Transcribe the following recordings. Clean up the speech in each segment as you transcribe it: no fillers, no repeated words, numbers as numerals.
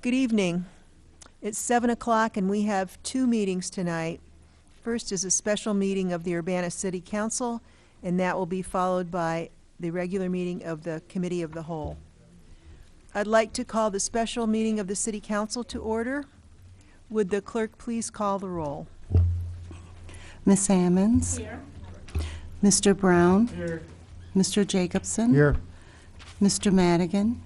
Good evening. It's 7 o'clock and we have two meetings tonight. First is a special meeting of the Urbana City Council, and that will be followed by the regular meeting of the Committee of the Whole. I'd like to call the special meeting of the City Council to order. Would the clerk please call the roll? Ms. Sammons? Here. Mr. Brown? Here. Mr. Jacobson? Here. Mr. Madigan?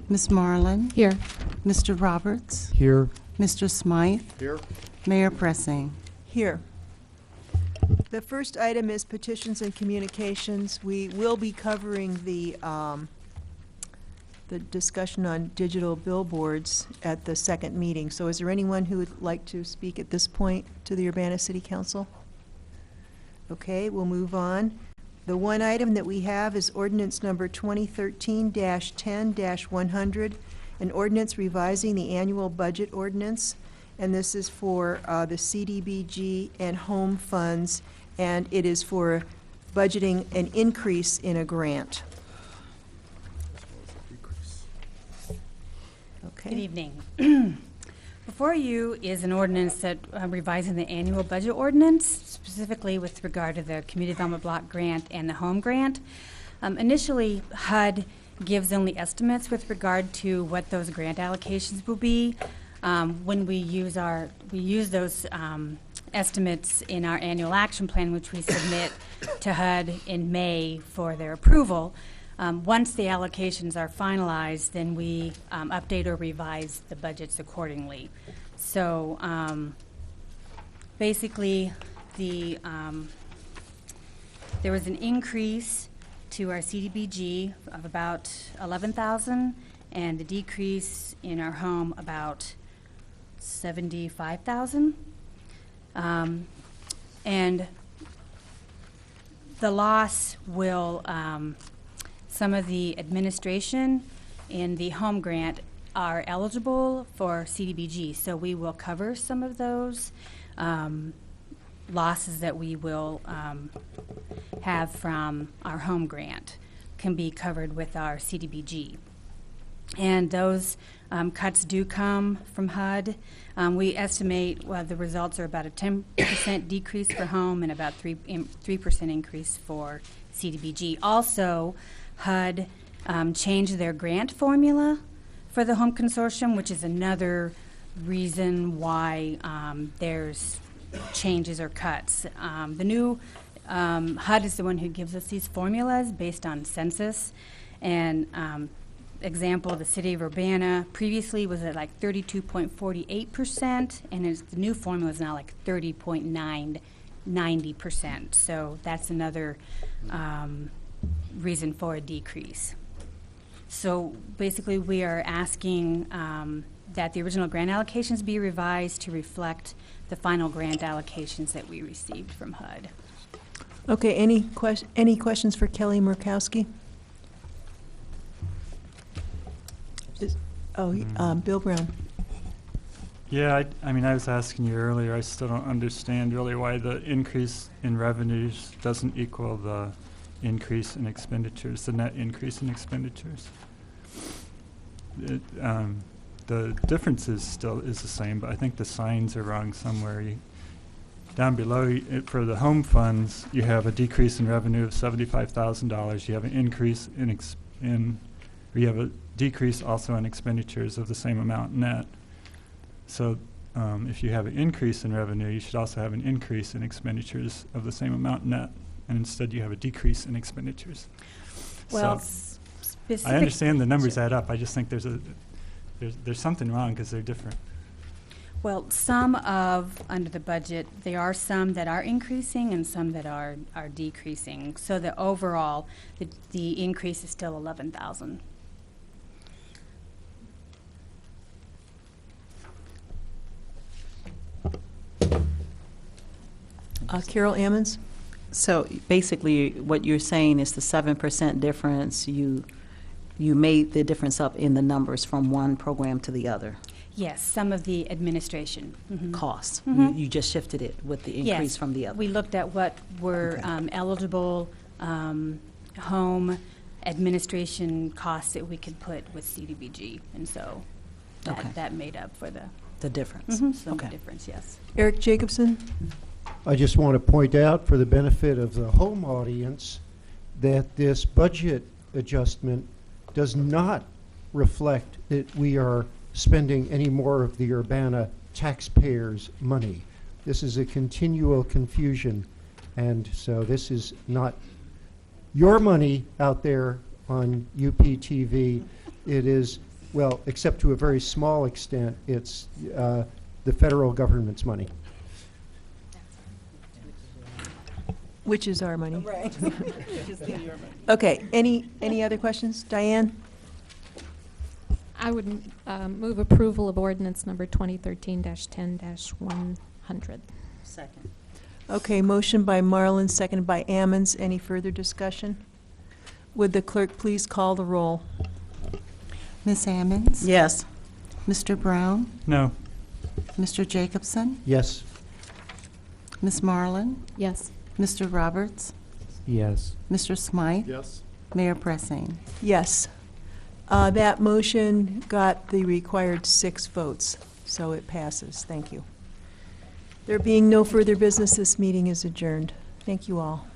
Ms. Marlin? Here. Mr. Roberts? Here. Mr. Smythe? Here. Mayor Pressing. Here. The first item is petitions and communications. We will be covering the discussion on digital billboards at the second meeting. So is there anyone who would like to speak at this point to the Urbana City Council? Okay, we'll move on. The one item that we have is ordinance number 2013-10-100, an ordinance revising the annual budget ordinance, and this is for the CDBG and home funds, and it is for budgeting an increase in a grant. Okay. Good evening. Before you is an ordinance that revising the annual budget ordinance, specifically with regard to the Community Development Block Grant and the home grant. Initially, HUD gives only estimates with regard to what those grant allocations will be. When we use those estimates in our annual action plan, which we submit to HUD in May for their approval. Once the allocations are finalized, then we update or revise the budgets accordingly. So basically, there was an increase to our CDBG of about $11,000, and a decrease in our home about $75,000. And the loss will some of the administration in the home grant are eligible for CDBG, so we will cover some of those losses that we will have from our home grant can be covered with our CDBG. And those cuts do come from HUD. We estimate the results are about a 10% decrease for home and about 3% increase for CDBG. Also, HUD changed their grant formula for the home consortium, which is another reason why there's changes or cuts. The new HUD is the one who gives us these formulas based on census. And example, the city of Urbana previously was at like 32.48%, and the new formula is now like 30.90%. So that's another reason for a decrease. So basically we are asking that the original grant allocations be revised to reflect the final grant allocations that we received from HUD. Okay, any questions for Kelly Murkowski? Bill Brown. Yeah, I mean, I was asking you earlier, I still don't understand really why the increase in revenues doesn't equal the increase in expenditures, the net increase in expenditures. The difference is the same, but I think the signs are wrong somewhere. Down below, for the home funds, you have a decrease in revenue of $75,000. You have an increase you have a decrease also in expenditures of the same amount net. So if you have an increase in revenue, you should also have an increase in expenditures of the same amount net, and instead you have a decrease in expenditures. Well, so I understand the numbers add up. I just think there's something wrong because they're different. Well, under the budget, there are some that are increasing and some that are decreasing. So the overall, the increase is still $11,000. Carol Ammons? So basically what you're saying is the 7% difference, you made the difference up in the numbers from one program to the other. Yes, some of the administration costs. Mhm. You just shifted it with the increase from the other. We looked at what were eligible home administration costs that we could put with CDBG, and so Okay. that made up for the difference. some Okay. difference, yes. Eric Jacobson? I just want to point out, for the benefit of the home audience, that this budget adjustment does not reflect that we are spending any more of the Urbana taxpayers' money. This is a continual confusion, and so this is not your money out there on UPTV. It is, well, except to a very small extent, it's the federal government's money. Which is our money. Right. Okay, any other questions? Diane? I would move approval of ordinance number 2013-10-100. Second. Okay, motion by Marlin, seconded by Ammons. Any further discussion? Would the clerk please call the roll? Ms. Ammons? Yes. Mr. Brown? No. Mr. Jacobson? Yes. Ms. Marlin? Yes. Mr. Roberts? Yes. Mr. Smythe? Yes. Mayor Pressing. Yes. That motion got the required 6 votes, so it passes. Thank you. There being no further business, this meeting is adjourned. Thank you all.